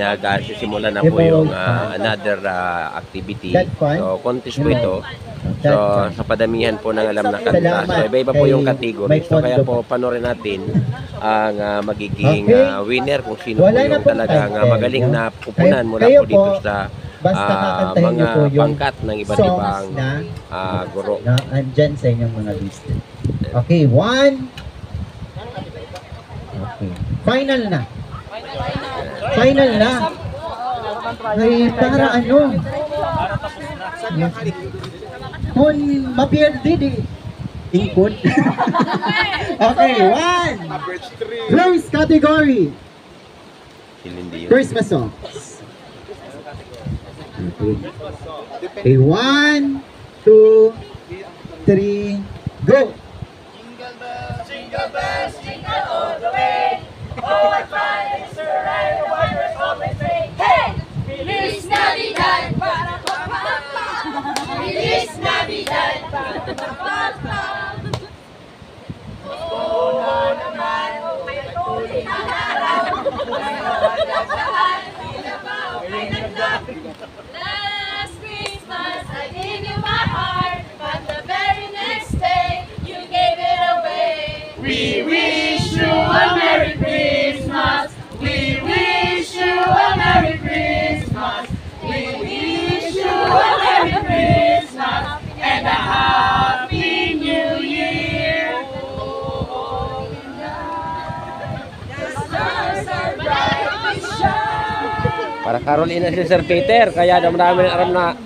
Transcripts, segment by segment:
nagsisimula na po yung another activity. So, contest po ito. So, sa padamihan po ng alam na kanta. So, iba-iba po yung category. So, kaya po panorin natin ang magiging winner kung sino po yung talagang magaling na pupunan mula po dito sa mga pangkat ng iba't ibang guro. Na andyan sa inyong mga list. Okay, one. Okay. Final na. Final na. Ay, para ano? Kung mapierde di. Ingkod. Okay, one. First category. Christmas songs. Okay, 1, 2, 3, go! Jingle bells, jingle all the way. Oh, what fun it is to ride a one-horse open sleigh. Hey! Feliz Navidad! Feliz Navidad! Oo naman, may tuloy ang araw. Ngayon ang lahat, pinabaw ay nagdapit. Last Christmas, I gave you my heart, but the very next day, you gave it away. We wish you a Merry Christmas. We wish you a Merry Christmas. We wish you a Merry Christmas and a Happy New Year. The stars are brightly shining. Para Carolina si Sir Peter, kaya marami aram na.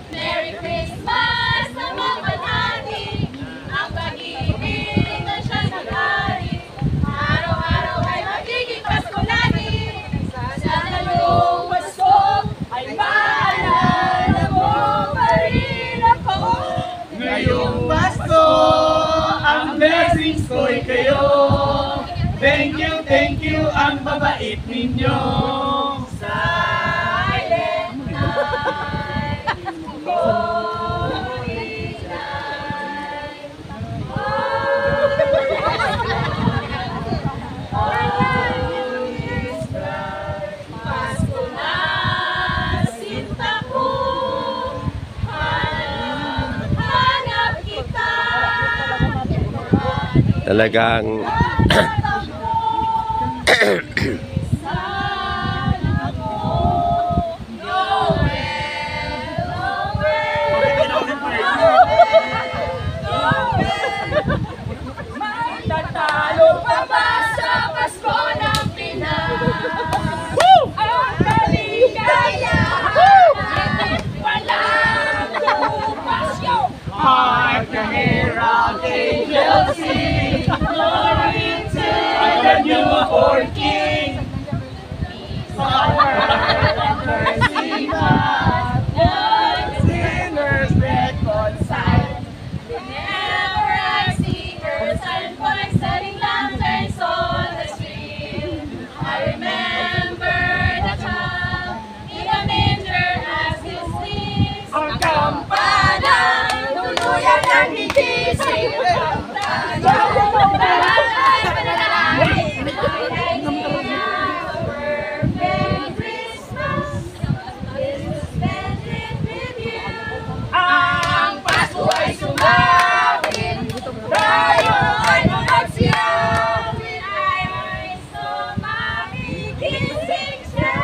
Merry Christmas sa mga natin. Ang pag-ibig na siya nagari. Araw-araw ay magiging Pasko lagi. Sa ngayong Pasko ay maalala mo pa rin ako. Ngayong Pasko, ang blessings ko'y kayo. Thank you, ang babait ninyo. Silent night, holy night. All is bright. Pasko na, sinta ko. Hanap kita. Talagang Sana mo, Noel, magtatalo pa ba sa Pasko ng Pinas? Ang kaligayahan natin walang kupasyo. Hark the herald angels sing, Glory to the newborn King. Mercy God, sinners reconciled. Whenever I see girls and boys setting lanterns on the street, I remember the child in a manger as he sleeps. Ang kampana, tuluyan ang gigising. Ang kampana, lahat ay panalangin. Ay perfect Christmas is to spend it with you. Ang Pasko ay sumapit, tayo ay magsiyaw. Ay sumakigising siya.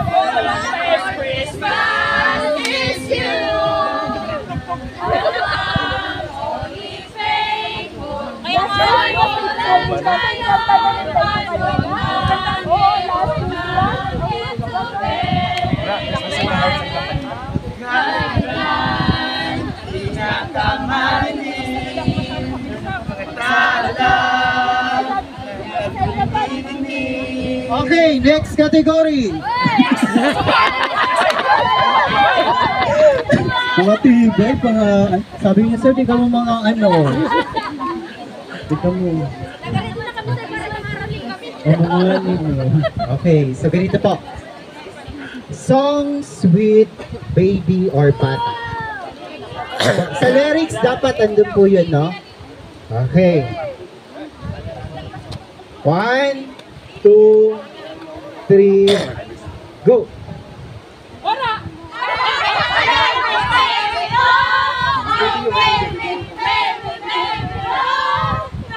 For the best Christmas is you. Only faithful, joyful and Ingat kang marinig, Okay, next category. Mga tibay, sabi niya sir, di ka mo mga ano. Di ka mo. Nagarito na kami sa para nangarali kami. Okay, so ganito po. Songs with baby or bata. Sa lyrics, dapat andun po yun, no? Okay. 1, 2, 3, go!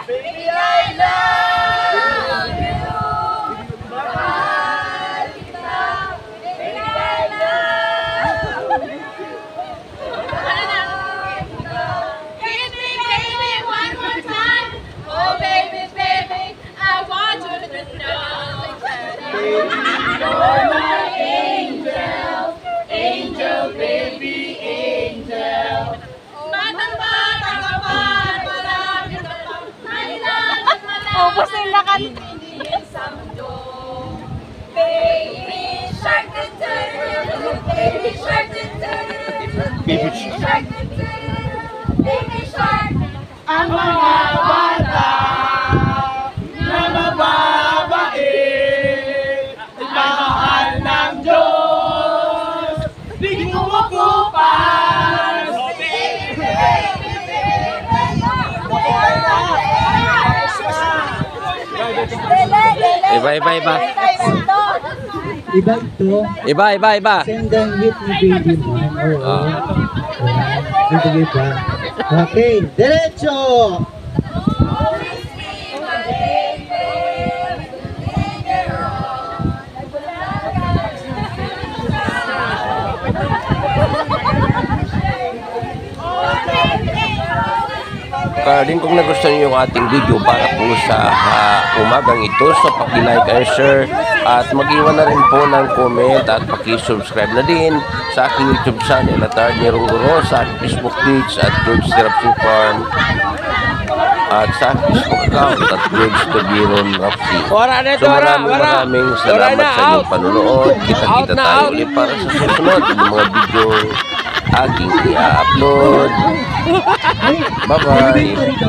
Baby, I love you. Mahal kita. Baby, I love you. Kiss me, baby, one more time. Oh, baby, baby, I want you to know that you're my angel, angel, baby, angel. Ubus na yung lakan. Baby shark, baby shark, baby shark, baby shark. Ang mga bata na mababait, mahal ng Diyos, di kumukupas. Iba. Iba ito. Iba. Send and hit me, baby man. Oo. Sige pa. Okay, diretso! Kaya din kung nagustuhan niyo yung ating video para po sa umagang ito, so paki-like and share at mag-iwan na rin po ng comment at paki-subscribe na din sa aking YouTube channel at Arnie Runguro, sa aking Facebook page at George Terapsi Farm at sa aking Facebook account at George Tabiron Rapsi. So maraming salamat sa inyong panunood. Kita-kita tayo ulit para sa susunod ng mga video aking i-upload. Bye-bye!